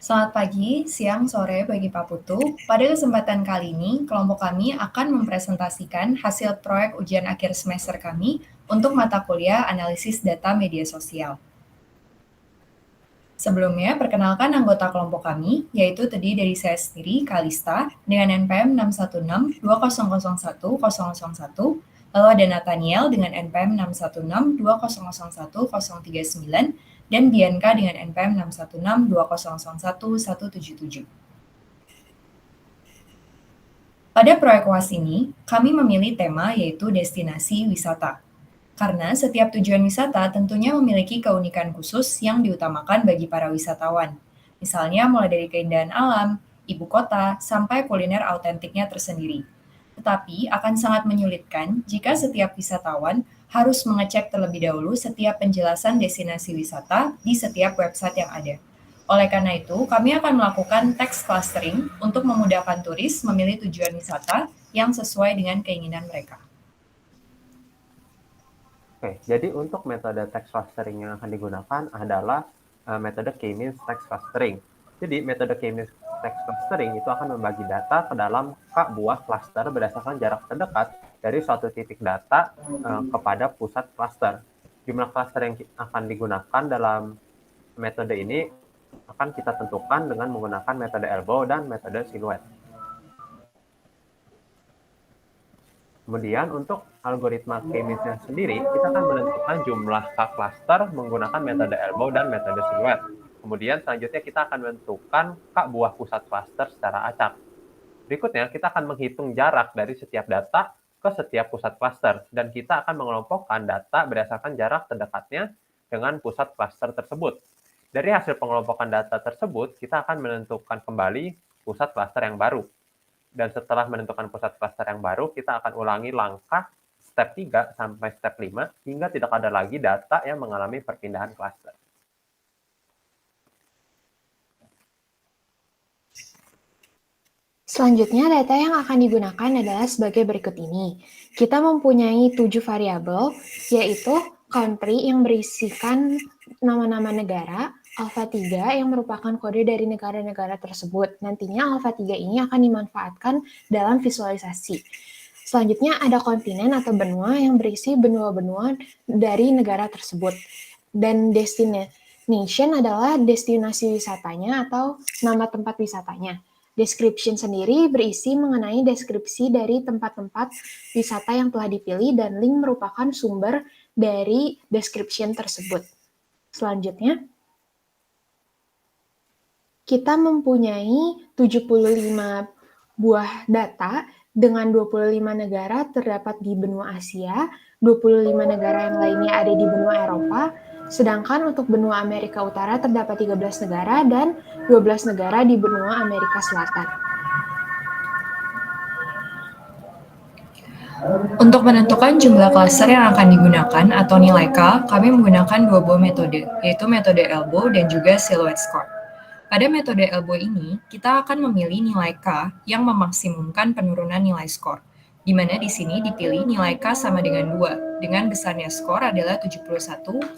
Selamat pagi, siang, sore bagi Pak Putu. Pada kesempatan kali ini, kelompok kami akan mempresentasikan hasil proyek ujian akhir semester kami untuk mata kuliah analisis data media sosial. Sebelumnya, perkenalkan anggota kelompok kami, yaitu terdiri dari saya sendiri, Kalista, dengan NPM 616-2001-001, lalu ada Nathaniel dengan NPM 616-2001-039, dan Bianca dengan NPM 616-2001-177. Pada proyek UAS ini, kami memilih tema yaitu destinasi wisata. Karena setiap tujuan wisata tentunya memiliki keunikan khusus yang diutamakan bagi para wisatawan. Misalnya mulai dari keindahan alam, ibu kota, sampai kuliner autentiknya tersendiri. Tetapi akan sangat menyulitkan jika setiap wisatawan harus mengecek terlebih dahulu setiap penjelasan destinasi wisata di setiap website yang ada. Oleh karena itu, kami akan melakukan text clustering untuk memudahkan turis memilih tujuan wisata yang sesuai dengan keinginan mereka. Oke, jadi untuk metode text clustering yang akan digunakan adalah metode K-means text clustering. Jadi metode K-means text clustering itu akan membagi data ke dalam buah cluster berdasarkan jarak terdekat dari suatu titik data kepada pusat cluster. Jumlah cluster yang akan digunakan dalam metode ini akan kita tentukan dengan menggunakan metode elbow dan metode silhouette. Kemudian untuk algoritma K-means sendiri, kita akan menentukan jumlah cluster menggunakan metode elbow dan metode silhouette. Kemudian selanjutnya kita akan menentukan buah pusat cluster secara acak. Berikutnya kita akan menghitung jarak dari setiap data ke setiap pusat cluster, dan kita akan mengelompokkan data berdasarkan jarak terdekatnya dengan pusat cluster tersebut. Dari hasil pengelompokan data tersebut, kita akan menentukan kembali pusat cluster yang baru. Dan setelah menentukan pusat cluster yang baru, kita akan ulangi langkah step 3 sampai step 5 hingga tidak ada lagi data yang mengalami perpindahan cluster. Selanjutnya, data yang akan digunakan adalah sebagai berikut ini. Kita mempunyai 7 variabel, yaitu country yang berisikan nama-nama negara, alpha 3 yang merupakan kode dari negara-negara tersebut. Nantinya alpha 3 ini akan dimanfaatkan dalam visualisasi. Selanjutnya ada kontinen atau benua yang berisi benua-benua dari negara tersebut. Dan destination adalah destinasi wisatanya atau nama tempat wisatanya. Description sendiri berisi mengenai deskripsi dari tempat-tempat wisata yang telah dipilih dan link merupakan sumber dari description tersebut. Selanjutnya, kita mempunyai 75 buah data dengan 25 negara terdapat di benua Asia, 25 negara yang lainnya ada di benua Eropa, sedangkan untuk benua Amerika Utara terdapat 13 negara dan 12 negara di benua Amerika Selatan. Untuk menentukan jumlah klaster yang akan digunakan atau nilai K, kami menggunakan dua buah metode, yaitu metode elbow dan juga silhouette score. Pada metode elbow ini, kita akan memilih nilai K yang memaksimumkan penurunan nilai skor, di mana di sini dipilih nilai K sama dengan 2, dengan besarnya skor adalah 71,051.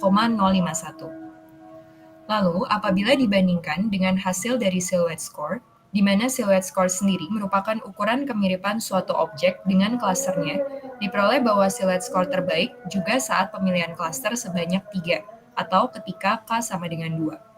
Lalu, apabila dibandingkan dengan hasil dari silhouette score, di mana silhouette score sendiri merupakan ukuran kemiripan suatu objek dengan klasternya, diperoleh bahwa silhouette score terbaik juga saat pemilihan klaster sebanyak 3, atau ketika K sama dengan 2.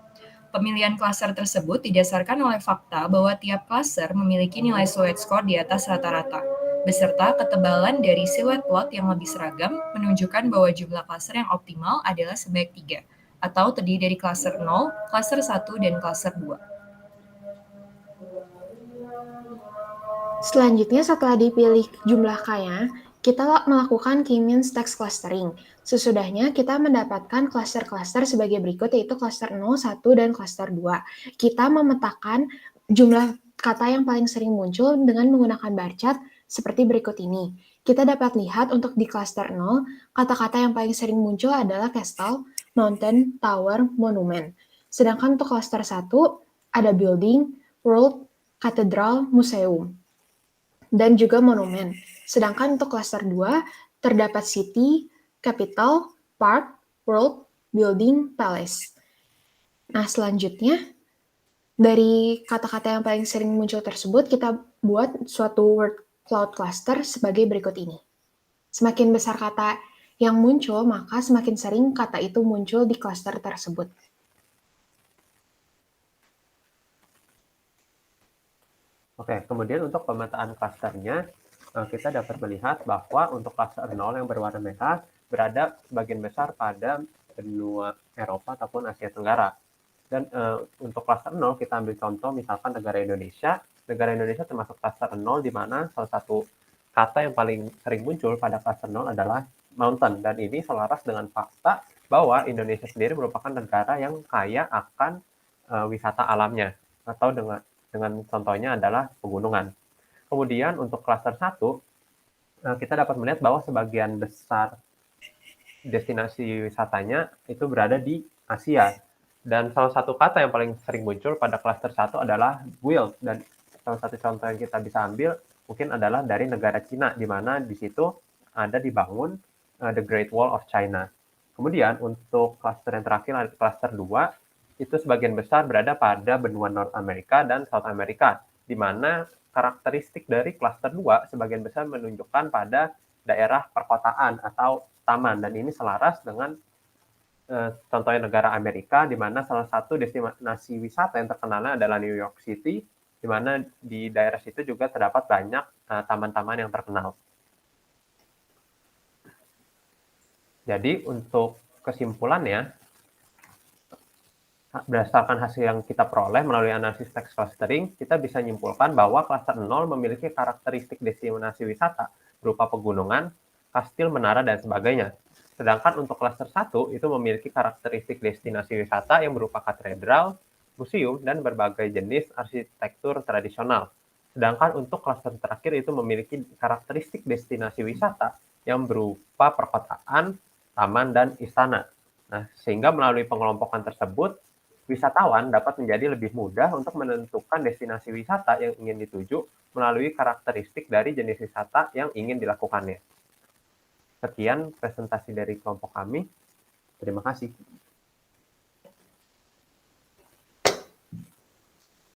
Pemilihan klaster tersebut didasarkan oleh fakta bahwa tiap klaster memiliki nilai silhouette score di atas rata-rata, beserta ketebalan dari silhouette plot yang lebih seragam menunjukkan bahwa jumlah klaster yang optimal adalah sebaik 3, atau terdiri dari klaster 0, klaster 1, dan klaster 2. Selanjutnya, setelah dipilih jumlah K-nya, kita melakukan K-means text clustering. Sesudahnya, kita mendapatkan klaster-klaster sebagai berikut, yaitu klaster 0, 1, dan klaster 2. Kita memetakan jumlah kata yang paling sering muncul dengan menggunakan bar chart seperti berikut ini. Kita dapat lihat untuk di klaster 0, kata-kata yang paling sering muncul adalah castle, mountain, tower, monument. Sedangkan untuk klaster 1, ada building, world, katedral, museum, dan juga monumen. Sedangkan untuk klaster 2, terdapat city, capital, park, world, building, palace. Nah, selanjutnya, Dari kata-kata yang paling sering muncul tersebut, kita buat suatu word cloud cluster sebagai berikut ini. Semakin besar kata yang muncul, maka semakin sering kata itu muncul di cluster tersebut. Oke, kemudian untuk pemetaan klasternya, kita dapat melihat bahwa untuk klaster 0 yang berwarna merah berada sebagian besar pada benua Eropa ataupun Asia Tenggara. Dan untuk klaster 0 kita ambil contoh misalkan negara Indonesia. Negara Indonesia termasuk klaster 0 di mana salah satu kata yang paling sering muncul pada klaster 0 adalah mountain. Dan ini selaras dengan fakta bahwa Indonesia sendiri merupakan negara yang kaya akan wisata alamnya atau dengan contohnya adalah pegunungan. Kemudian untuk klaster 1, kita dapat melihat bahwa sebagian besar destinasi wisatanya itu berada di Asia. Dan salah satu kata yang paling sering muncul pada klaster 1 adalah build. Dan salah satu contoh yang kita bisa ambil mungkin adalah dari negara Cina, di mana di situ ada dibangun The Great Wall of China. Kemudian untuk klaster yang terakhir, klaster 2, itu sebagian besar berada pada benua North America dan South America, di mana karakteristik dari klaster 2 sebagian besar menunjukkan pada daerah perkotaan atau taman, dan ini selaras dengan contohnya negara Amerika, di mana salah satu destinasi wisata yang terkenalnya adalah New York City, di mana di daerah situ juga terdapat banyak taman-taman yang terkenal. Jadi untuk kesimpulannya, berdasarkan hasil yang kita peroleh melalui analisis text clustering, kita bisa menyimpulkan bahwa klaster 0 memiliki karakteristik destinasi wisata berupa pegunungan, kastil, menara, dan sebagainya. Sedangkan untuk klaster 1 itu memiliki karakteristik destinasi wisata yang berupa katedral, museum, dan berbagai jenis arsitektur tradisional. Sedangkan untuk klaster terakhir itu memiliki karakteristik destinasi wisata yang berupa perkotaan, taman, dan istana. Nah, sehingga melalui pengelompokan tersebut, wisatawan dapat menjadi lebih mudah untuk menentukan destinasi wisata yang ingin dituju melalui karakteristik dari jenis wisata yang ingin dilakukannya. Sekian presentasi dari kelompok kami. Terima kasih.